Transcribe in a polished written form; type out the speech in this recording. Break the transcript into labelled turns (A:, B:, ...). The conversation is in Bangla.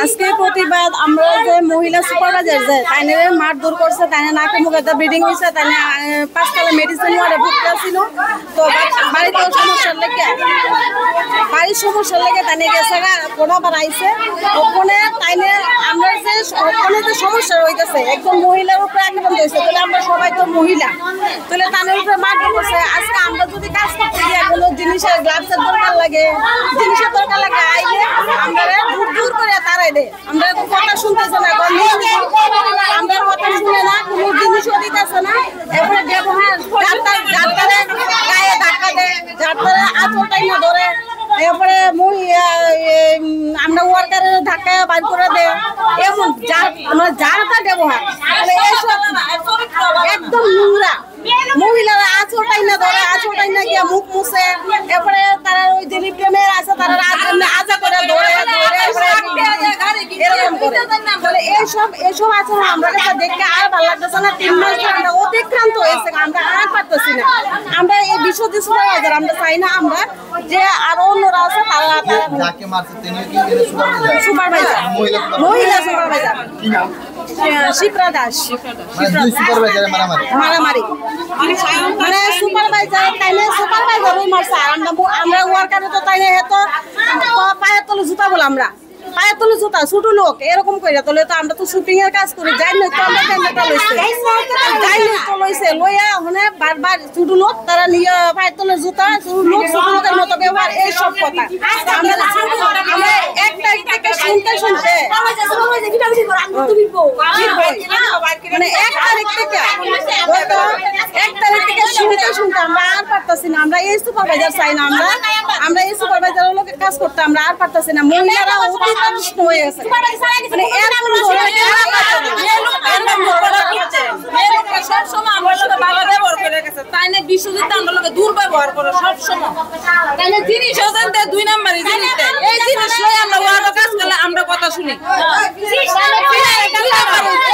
A: আজকে প্রতিবাদ আমরা যে মহিলা সুপারভাইজার যে তাইনে মারধর করছে, তাইনে নাকে মুখে ব্লিডিং হয়েছে, তাইনে 5 তলা মেডিসিন ওয়ার্ডে ভর্তি ছিল। তো বাড়িতে সমস্যার লেগে তাইনে গেছে কোনা বানাইছে। ওখানে তাইনে আমরা যে ওখানে যে সমস্যা হইতেছে একজন মহিলার উপরে আক্রমণ হয়েছে, তাহলে আমরা সবাই তো মহিলা, তাহলে তাদের উপরে মারধর করছে। আজকে আমরা যদি কাজ করতে গিয়ে কোনো জিনিসের গ্লাভসের দরকার লাগে, জিনিসের দরকার লাগে, আইলে আমরা দূর করে তারাই দে। আমরা তো কথা শুনতেছে না, আমরা কথা শুনে না, কোনো জিনিসও দিতেছে না। এরপরে ব্যবহার যাত্রারে গায়ে ধাক্কা দেয়, যাত্রারে আঁচলটাই না ধরে, এরপরে আমরা ওয়ার্কারের ধাক্কায় বাইর করে দেয়। এমন যার তার ব্যবহার একদম নোংরা। মহিলারা আঁচলটাই না ধরে, আঁচলটাই না গিয়ে মুখ মুছে, এরপরে তারা ওই যে প্রেমের আছে তারা আজা করে ধরে এরকম করে। এইসব আচরণ আমরা কাছে দেখতে আর ভালো লাগতেছে না। 3 মাস আমরা অতিক্রান্ত হয়েছে, আমরা আর পারতেছি না। আমরা এই বিশুদ্ধ সুপারভাইজার আমরা চাই না, আমরা যে আরো অন্যরা আছে তারা সুপারভাইজার, মহিলা সুপারভাইজার শিপ্রা দাস। মারামারি মানে সুপারভাইজার তাইলে সুপারভাইজারই মারছে। আমরা ওয়ার্কারে তো তাইলে এত পায়ের তলে জুতা বলে, আমরা পায়ের তলে জুতা ছোট লোক এরকম করে তোলে। তো আমরা তো শুটিং এর কাজ করি, যাই না তো আমরা ক্যামেরাটা লইছে লইয়া ওখানে বারবার ছোট লোক তারা নিয়ে পায়ের তলে জুতা, ছোট লোকের মতো ব্যবহার, এইসব কথা আমরা 1 তারিখ থেকে শুনতে মানে 1 তারিখ থেকে শুনতে আমরা আর পারতাছি না। আমরা এই সুপারভাইজার চাই না, আমরা এই সুপারভাইজারের লোকের কাজ করতে আমরা আর পারতাছি না। মহিলারা অতিষ্ঠ হয়ে গেছে, মানে
B: সবসময় আমার লোকে ভালো ব্যবহার করে গেছে, তাই না বিশ্বজিৎ আমার লোকে দুর্ব্যবহার করে সবসময়। তাই না জিনিস হচ্ছেন 2 নম্বরই জিনিস, এই জিনিস আমরা ওয়ারও কাজ করলে আমরা কথা শুনি।